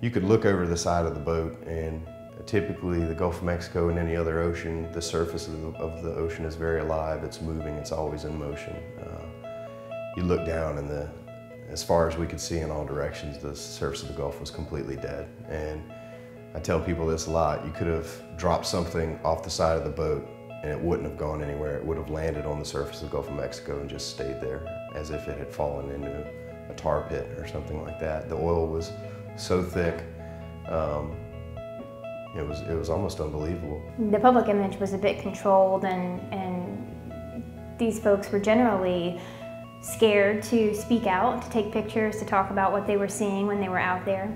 You could look over the side of the boat, and typically the Gulf of Mexico and any other ocean, the surface of the ocean is very alive, it's moving, it's always in motion. You look down and as far as we could see in all directions, the surface of the Gulf was completely dead. And I tell people this a lot, you could have dropped something off the side of the boat and it wouldn't have gone anywhere. It would have landed on the surface of the Gulf of Mexico and just stayed there as if it had fallen into a tar pit or something like that. The oil was so thick, it was almost unbelievable. The public image was a bit controlled, and these folks were generally scared to speak out, to take pictures, to talk about what they were seeing when they were out there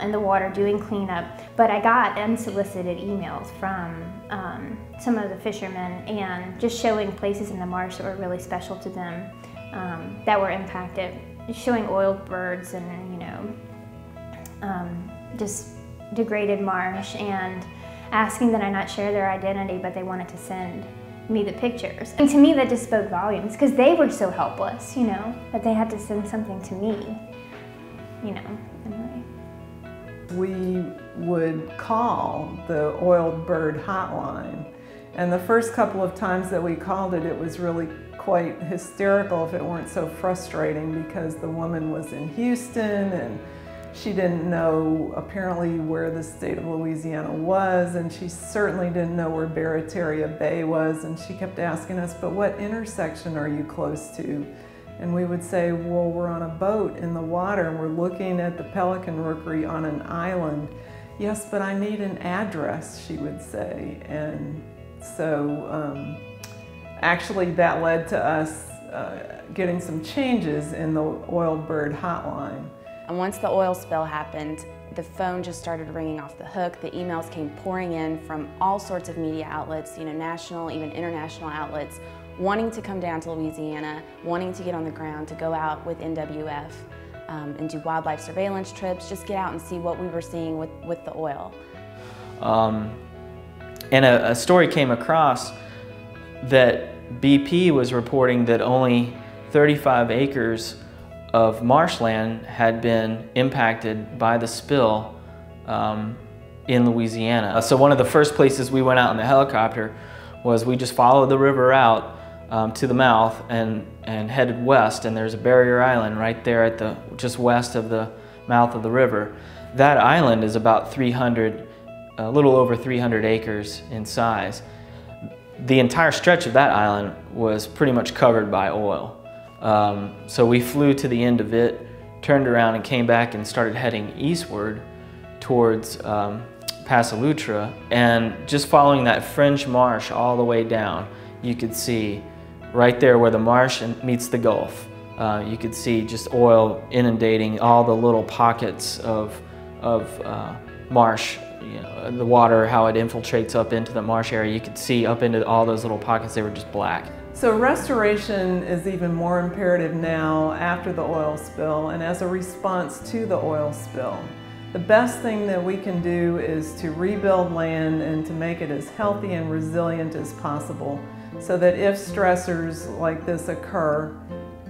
in the water doing cleanup. But I got unsolicited emails from some of the fishermen, and just showing places in the marsh that were really special to them that were impacted, showing oiled birds and, you know, just degraded marsh, and asking that I not share their identity, but they wanted to send me the pictures. And to me that just spoke volumes, because they were so helpless, you know, that they had to send something to me, you know, anyway. We would call the oiled bird hotline, and the first couple of times that we called it, it was really quite hysterical if it weren't so frustrating, because the woman was in Houston and she didn't know apparently where the state of Louisiana was, and she certainly didn't know where Barataria Bay was, and she kept asking us, but what intersection are you close to? And we would say, well, we're on a boat in the water and we're looking at the pelican rookery on an island. Yes, but I need an address, she would say. And so actually that led to us getting some changes in the oiled bird hotline. And once the oil spill happened, the phone just started ringing off the hook. The emails came pouring in from all sorts of media outlets, you know, national, even international outlets, wanting to come down to Louisiana, wanting to get on the ground, to go out with NWF and do wildlife surveillance trips, just get out and see what we were seeing with the oil. And a story came across that BP was reporting that only 35 acres of marshland had been impacted by the spill in Louisiana. So one of the first places we went out in the helicopter was we just followed the river out to the mouth and headed west, and there's a barrier island right there at just west of the mouth of the river. That island is about a little over 300 acres in size. The entire stretch of that island was pretty much covered by oil. So we flew to the end of it, turned around and came back and started heading eastward towards Pasalutra, and just following that fringe marsh all the way down, you could see right there where the marsh meets the Gulf, you could see just oil inundating all the little pockets of marsh. You know, the water, how it infiltrates up into the marsh area, you could see up into all those little pockets, they were just black. So restoration is even more imperative now after the oil spill and as a response to the oil spill. The best thing that we can do is to rebuild land and to make it as healthy and resilient as possible, so that if stressors like this occur,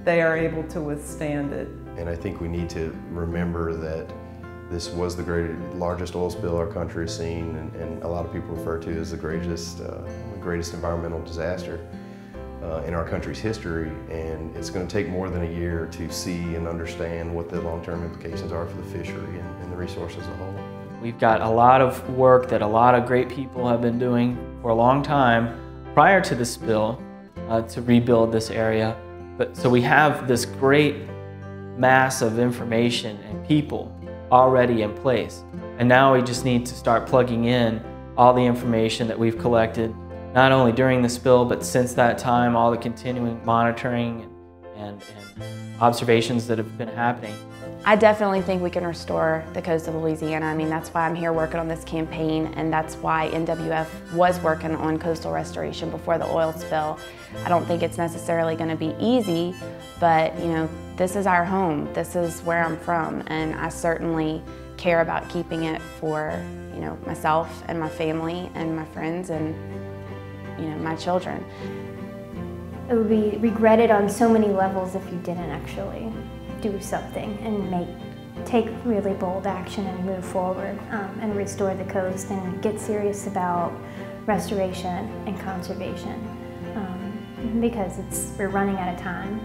they are able to withstand it. And I think we need to remember that this was the largest oil spill our country has seen, and a lot of people refer to it as the greatest environmental disaster in our country's history. And it's going to take more than a year to see and understand what the long-term implications are for the fishery and the resource as a whole. We've got a lot of work that a lot of great people have been doing for a long time prior to the spill to rebuild this area. So we have this great mass of information and people already in place. And now we just need to start plugging in all the information that we've collected, not only during the spill, but since that time, all the continuing monitoring and observations that have been happening. I definitely think we can restore the coast of Louisiana. I mean, that's why I'm here working on this campaign, and that's why NWF was working on coastal restoration before the oil spill. I don't think it's necessarily going to be easy, but you know, this is our home. This is where I'm from, and I certainly care about keeping it for, you know, myself and my family and my friends and, you know, my children. It would be regretted on so many levels if you didn't actually do something and make take really bold action and move forward and restore the coast and get serious about restoration and conservation because we're running out of time.